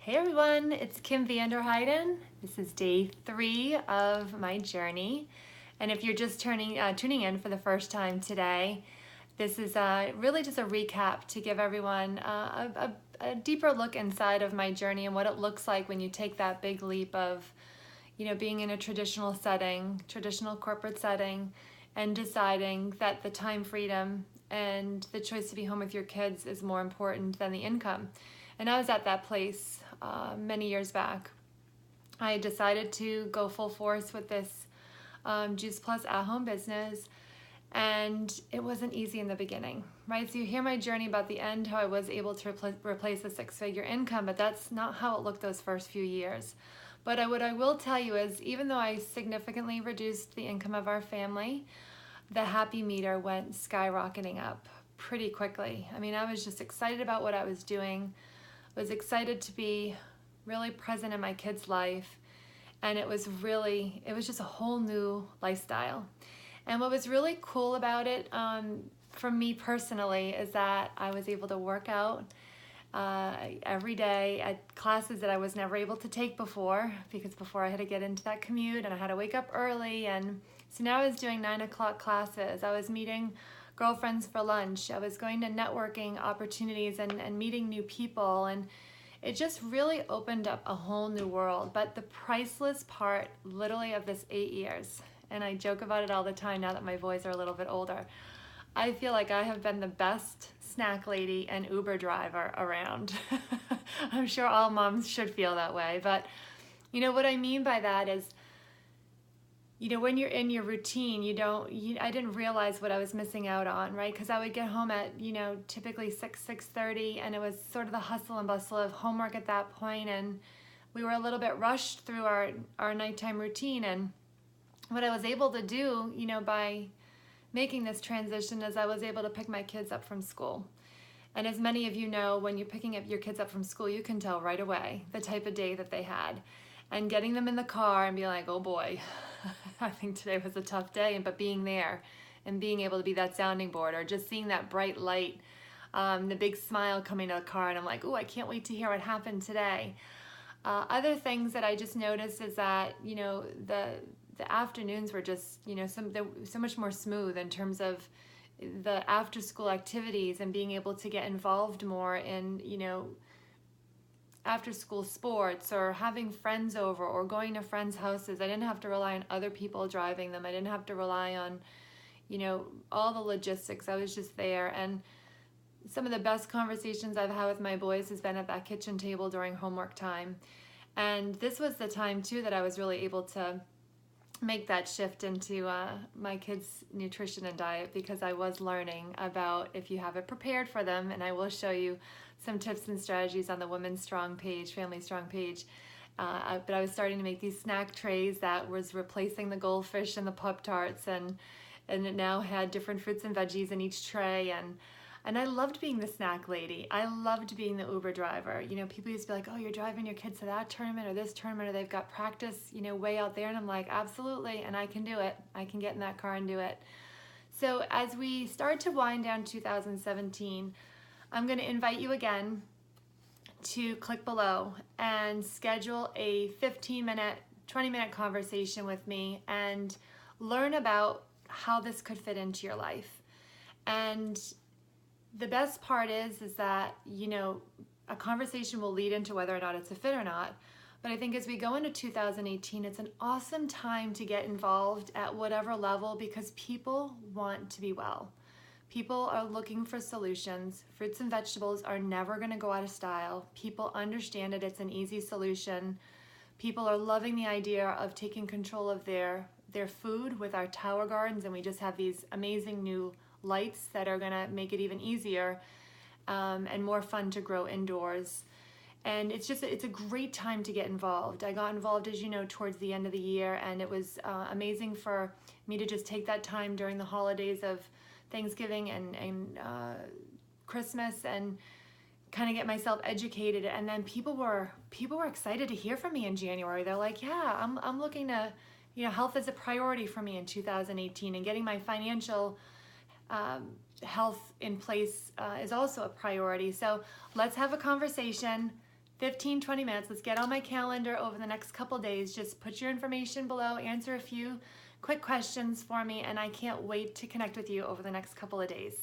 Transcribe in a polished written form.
Hey everyone, it's Kim Vanderheiden. This is day 3 of my journey. And if you're just tuning in for the first time today, this is really just a recap to give everyone a deeper look inside of my journey and what it looks like when you take that big leap of, being in a traditional setting, traditional corporate setting, and deciding that the time freedom and the choice to be home with your kids is more important than the income. And I was at that place many years back. I decided to go full force with this Juice Plus at-home business, and it wasn't easy in the beginning, right? So you hear my journey about the end, how I was able to replace a six-figure income, but that's not how it looked those first few years. But what I will tell you is, even though I significantly reduced the income of our family, the happy meter went skyrocketing up pretty quickly. I mean, I was just excited about what I was doing, was excited to be really present in my kid's life, and it was just a whole new lifestyle. And what was really cool about it for me personally is that I was able to work out every day at classes that I was never able to take before, because before I had to get into that commute and I had to wake up early. And so now I was doing 9 o'clock classes. I was meeting girlfriends for lunch. I was going to networking opportunities and meeting new people, and it just really opened up a whole new world. But the priceless part literally of this 8 years, and I joke about it all the time now that my boys are a little bit older, I feel like I have been the best snack lady and Uber driver around. I'm sure all moms should feel that way, but what I mean by that is, when you're in your routine, I didn't realize what I was missing out on, right? Because I would get home at, typically 6:30, and it was sort of the hustle and bustle of homework at that point, and we were a little bit rushed through our nighttime routine. And what I was able to do, by making this transition, is I was able to pick my kids up from school. And as many of you know, when you're picking up your kids up from school, you can tell right away the type of day that they had. And getting them in the car and being like, oh boy, I think today was a tough day, but being there and being able to be that sounding board, or just seeing that bright light, the big smile coming to the car, and I'm like, oh, I can't wait to hear what happened today. Other things that I just noticed is that, the afternoons were just, so much more smooth in terms of the after school activities, and being able to get involved more in, after school sports, or having friends over, or going to friends' houses. I didn't have to rely on other people driving them. I didn't have to rely on, all the logistics. I was just there. And some of the best conversations I've had with my boys has been at that kitchen table during homework time. And this was the time too that I was really able to make that shift into my kids' nutrition and diet, because I was learning about, if you have it prepared for them, and I will show you some tips and strategies on the Women's Strong page, Family Strong page, but I was starting to make these snack trays that was replacing the goldfish and the Pop-Tarts, and it now had different fruits and veggies in each tray. And I loved being the snack lady. I loved being the Uber driver. People used to be like, oh, you're driving your kids to that tournament or this tournament, or they've got practice, way out there. And I'm like, absolutely, and I can do it. I can get in that car and do it. So as we start to wind down 2017, I'm going to invite you again to click below and schedule a 15-minute, 20-minute conversation with me and learn about how this could fit into your life. And the best part is that, a conversation will lead into whether or not it's a fit or not. But I think as we go into 2018, it's an awesome time to get involved at whatever level, because people want to be well. People are looking for solutions. Fruits and vegetables are never going to go out of style. People understand it. It's an easy solution. People are loving the idea of taking control of their food with our tower gardens, and we just have these amazing new lights that are going to make it even easier and more fun to grow indoors. And it's a great time to get involved. I got involved, as you know, towards the end of the year, and it was amazing for me to just take that time during the holidays of Thanksgiving and Christmas, and kind of get myself educated. And then people were excited to hear from me in January. They're like, yeah, I'm looking to, health is a priority for me in 2018, and getting my financial health in place is also a priority. So let's have a conversation. 15-20 minutes. Let's get on my calendar over the next couple days. Just put your information below, answer a few quick questions for me, and I can't wait to connect with you over the next couple of days.